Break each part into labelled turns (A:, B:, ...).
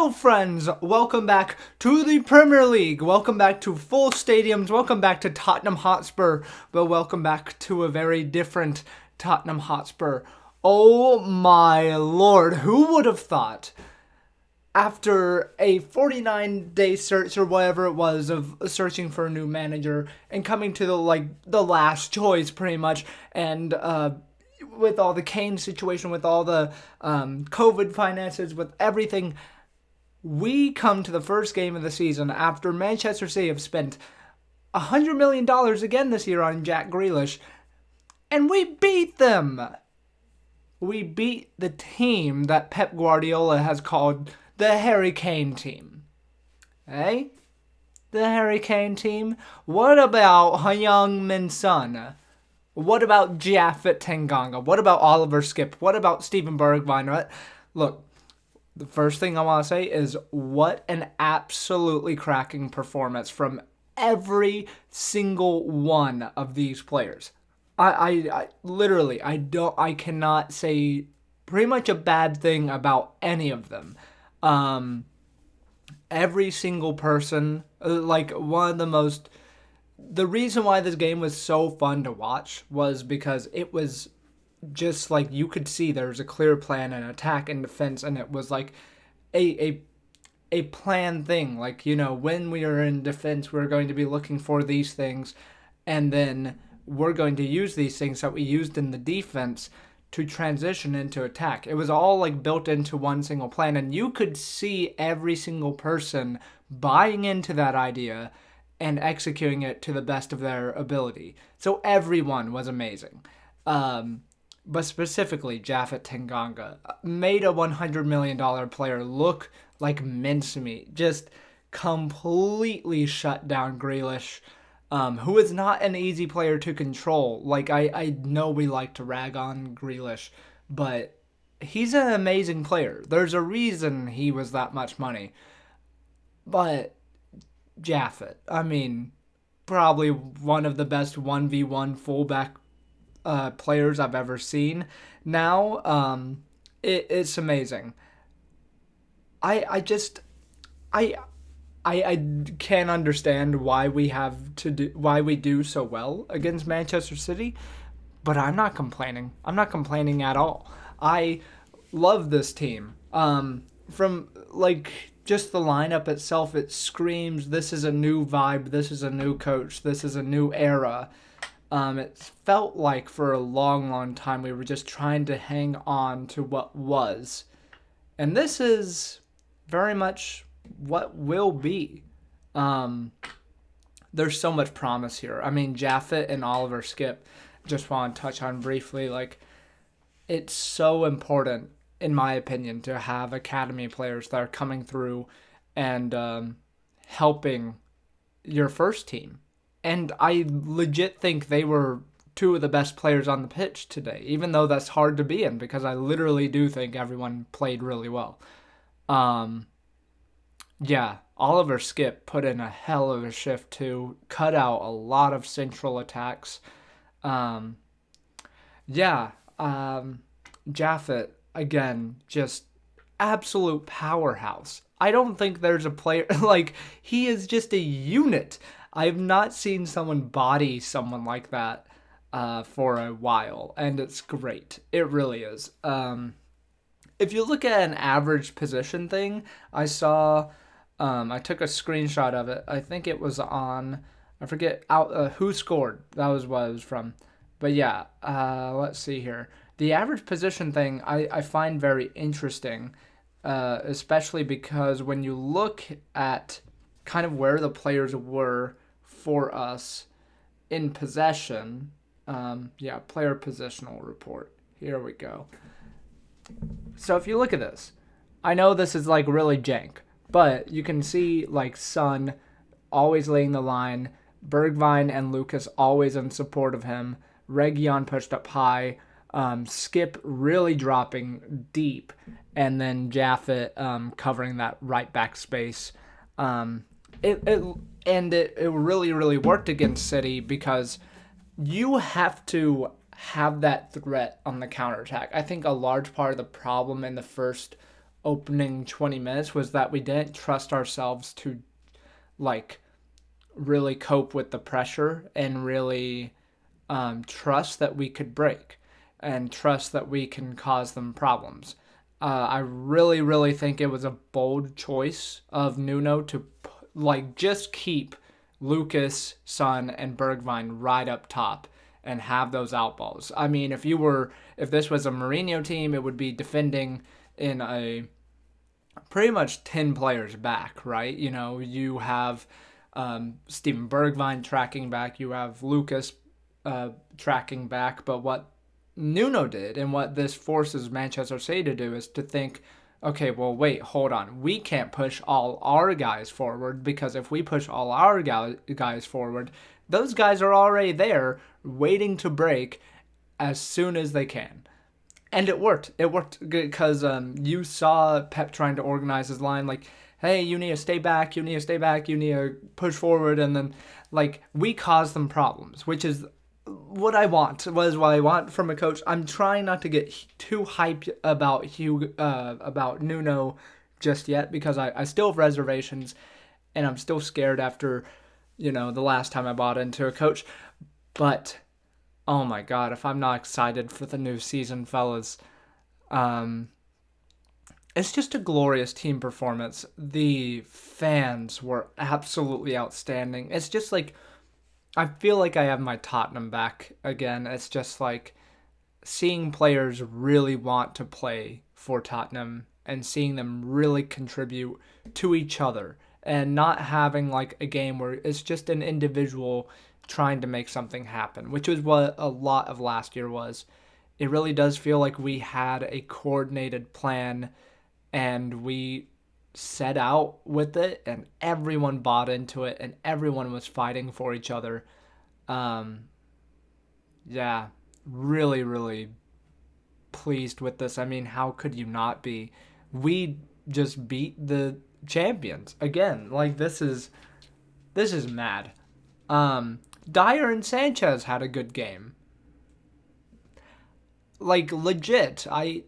A: Hello friends, welcome back to the Premier League, welcome back to full stadiums, welcome back to Tottenham Hotspur, but welcome back to a very different Tottenham Hotspur. Oh my lord, who would have thought after a 49-day search or whatever it was of searching for a new manager and coming to the last choice pretty much, and with all the Kane situation, with all the COVID finances, with everything, we come to the first game of the season after Manchester City have spent $100 million again this year on Jack Grealish, and we beat them. We beat the team that Pep Guardiola has called the Harry Kane team. Hey? The Harry Kane team? What about Heung Min Son? What about Japhet Tanganga? What about Oliver Skipp? What about Steven Bergwijn? Look, the first thing I want to say is what an absolutely cracking performance from every single one of these players. I literally, I cannot say pretty much a bad thing about any of them. Every single person, one of the most... The reason why this game was so fun to watch was because it was just like you could see there was a clear plan and attack and defense, and it was like a planned thing. Like, you know, when we are in defense, we're going to be looking for these things, and then we're going to use these things that we used in the defense to transition into attack. It was all like built into one single plan, and you could see every single person buying into that idea and executing it to the best of their ability. So everyone was amazing. But specifically, Japhet Tanganga made a $100 million player look like mincemeat. Just completely shut down Grealish, who is not an easy player to control. Like, I know we like to rag on Grealish, but he's an amazing player. There's a reason he was that much money. But Japhet, I mean, probably one of the best 1v1 fullback players I've ever seen. Now, it's amazing. I can't understand why we do so well against Manchester City, but I'm not complaining. I'm not complaining at all. I love this team. From just the lineup itself, it screams, this is a new vibe, this is a new coach, this is a new era. It felt like for a long, long time we were just trying to hang on to what was. And this is very much what will be. There's so much promise here. I mean, Japhet and Oliver Skipp, just want to touch on briefly, it's so important, in my opinion, to have academy players that are coming through and helping your first team. And I legit think they were two of the best players on the pitch today, even though that's hard to be in, because I literally do think everyone played really well. Yeah, Oliver Skipp put in a hell of a shift too, cut out a lot of central attacks. Japhet, again, just absolute powerhouse. I don't think there's a player, he is just a unit. I've not seen someone body someone like that for a while, and it's great. It really is. If you look at an average position thing, I saw, I took a screenshot of it. I think it was on, I forget who scored. That was what it was from. But yeah, let's see here. The average position thing I find very interesting, especially because when you look at kind of where the players were for us in possession, player positional report. Here we go. So if you look at this, I know this is really jank, but you can see Son always laying the line, Bergwijn and Lucas always in support of him, Reguilon pushed up high, Skipp really dropping deep, and then Japhet covering that right back space. It really, really worked against City because you have to have that threat on the counterattack. I think a large part of the problem in the first opening 20 minutes was that we didn't trust ourselves to like really cope with the pressure and really trust that we could break and trust that we can cause them problems. I really, really think it was a bold choice of Nuno to just keep Lucas, Son, and Bergwijn right up top and have those outballs. I mean, if this was a Mourinho team, it would be defending in a pretty much 10 players back, right? You know, you have Steven Bergwijn tracking back, you have Lucas tracking back, but what Nuno did and what this forces Manchester City to do is to think, okay, well, wait, hold on. We can't push all our guys forward because if we push all our guys forward, those guys are already there waiting to break as soon as they can. And it worked. It worked because you saw Pep trying to organize his line like, hey, you need to stay back, you need to stay back, you need to push forward. And then, we caused them problems, which is what I want from a coach. I'm trying not to get too hyped about Nuno just yet because I still have reservations and I'm still scared after, the last time I bought into a coach. But oh my God, if I'm not excited for the new season, fellas, it's just a glorious team performance. The fans were absolutely outstanding. It's just I feel like I have my Tottenham back again. It's just seeing players really want to play for Tottenham and seeing them really contribute to each other and not having a game where it's just an individual trying to make something happen, which was what a lot of last year was. It really does feel like we had a coordinated plan and we set out with it and everyone bought into it and everyone was fighting for each other. Yeah, really, really pleased with this. I mean, how could you not be? We just beat the champions again. This is mad. Dyer and Sanchez had a good game. Legit. I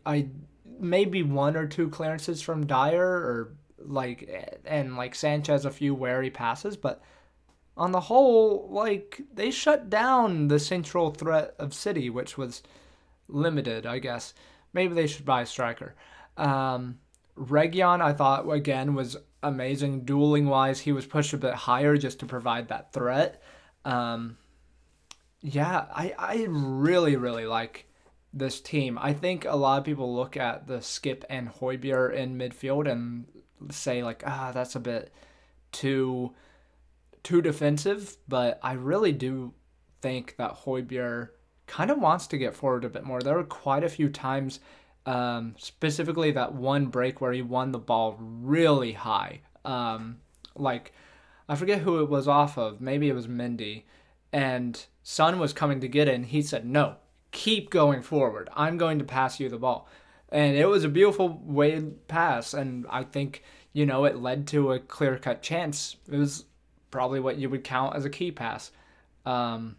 A: maybe one or two clearances from Dyer or Sanchez a few wary passes, but on the whole, they shut down the central threat of City, which was limited, I guess. Maybe they should buy a striker. Region, I thought, again, was amazing. Dueling-wise, he was pushed a bit higher just to provide that threat. Yeah, I really, really like this team. I think a lot of people look at the Skipp and Højbjerg in midfield and say that's a bit too defensive, but I really do think that Højbjerg kind of wants to get forward a bit more. There were quite a few times, specifically that one break where he won the ball really high. I forget who it was off of. Maybe it was Mendy. And Son was coming to get it, and he said, no, keep going forward. I'm going to pass you the ball. And it was a beautiful way to pass, and I think, it led to a clear-cut chance. It was probably what you would count as a key pass. I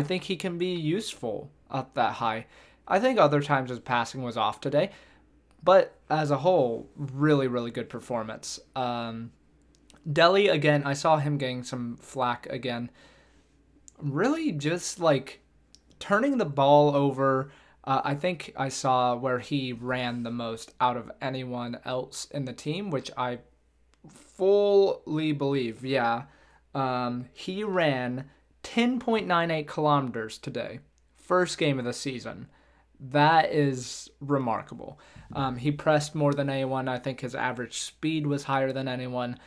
A: think he can be useful up that high. I think other times his passing was off today, but as a whole, really, really good performance. Dele, again, I saw him getting some flack again. Really just turning the ball over. I think I saw where he ran the most out of anyone else in the team, which I fully believe. Yeah. He ran 10.98 kilometers today. First game of the season. That is remarkable. He pressed more than anyone. I think his average speed was higher than anyone.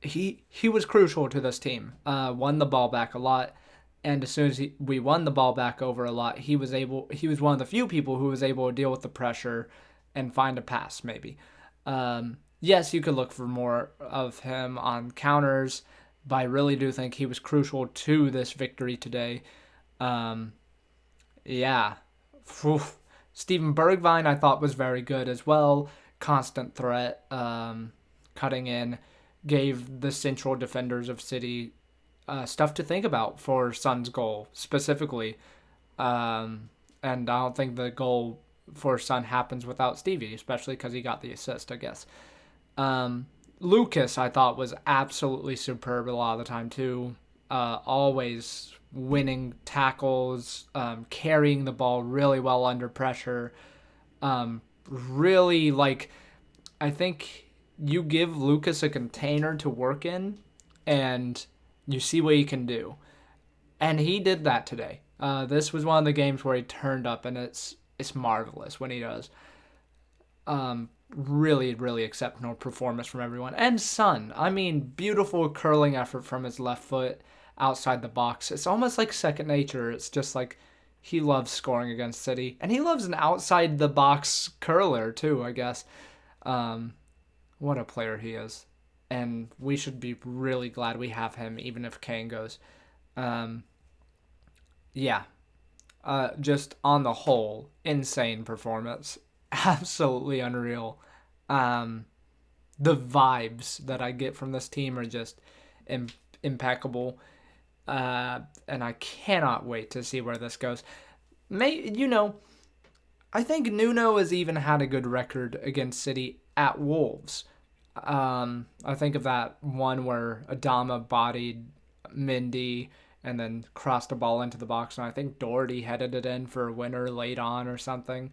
A: He was crucial to this team. Won the ball back a lot, and as soon as we won the ball back over a lot, he was one of the few people who was able to deal with the pressure and find a pass maybe. Yes, you could look for more of him on counters, but I really do think he was crucial to this victory today. Yeah. Steven Bergwijn I thought was very good as well. Constant threat, cutting in, gave the central defenders of City stuff to think about for Son's goal specifically. And I don't think the goal for Son happens without Stevie, especially because he got the assist, I guess. Lucas, I thought, was absolutely superb a lot of the time, too. Always winning tackles, carrying the ball really well under pressure. Really, like, I think you give Lucas a container to work in, and you see what he can do. And he did that today. This was one of the games where he turned up, and it's marvelous when he does. Really, really exceptional performance from everyone. And Son, I mean, beautiful curling effort from his left foot outside the box. It's almost like second nature. It's just like he loves scoring against City, and he loves an outside the box curler too, I guess. What a player he is, and we should be really glad we have him, even if Kane goes. Yeah, just on the whole, insane performance. Absolutely unreal. The vibes that I get from this team are just impeccable. And I cannot wait to see where this goes. I think Nuno has even had a good record against City at Wolves. I think of that one where Adama bodied Mendy and then crossed the ball into the box, and I think Doherty headed it in for a winner late on or something.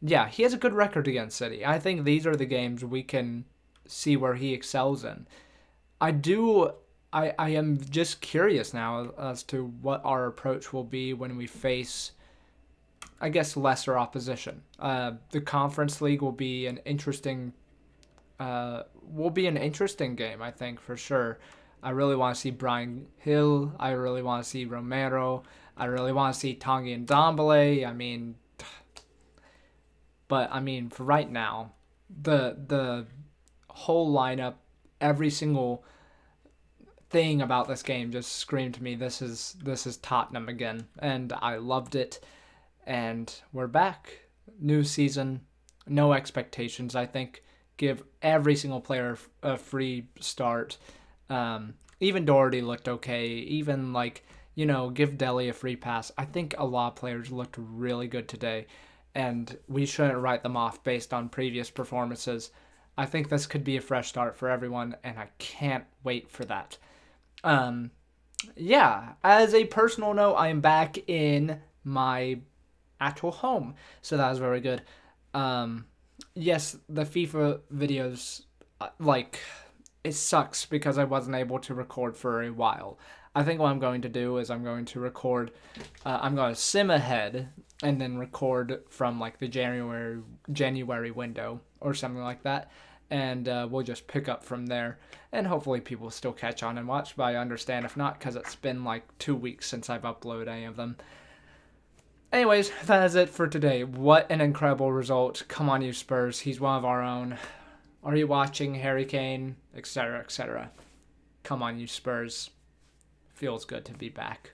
A: Yeah, he has a good record against City. I think these are the games we can see where he excels in. I am just curious now as to what our approach will be when we face, I guess, lesser opposition. The Conference League will be an interesting game, I think, for sure. I really want to see Brian Hill. I really want to see Romero. I really want to see Tanguy and Dembele. For right now, the whole lineup, every single thing about this game just screamed to me, this is Tottenham again, and I loved it. And we're back, new season, no expectations. I think give every single player a free start. Even Doherty looked okay. Even give Dele a free pass. I think a lot of players looked really good today, and we shouldn't write them off based on previous performances. I think this could be a fresh start for everyone, and I can't wait for that. Yeah, as a personal note, I am back in my actual home, so that was very good. Yes, the FIFA videos, it sucks because I wasn't able to record for a while. I think what I'm going to do is I'm going to record, I'm going to sim ahead and then record from the January window or something like that. And we'll just pick up from there. And hopefully people still catch on and watch, but I understand if not, because it's been 2 weeks since I've uploaded any of them. Anyways, that is it for today. What an incredible result. Come on, you Spurs. He's one of our own. Are you watching, Harry Kane? Etc., etc. Come on, you Spurs. Feels good to be back.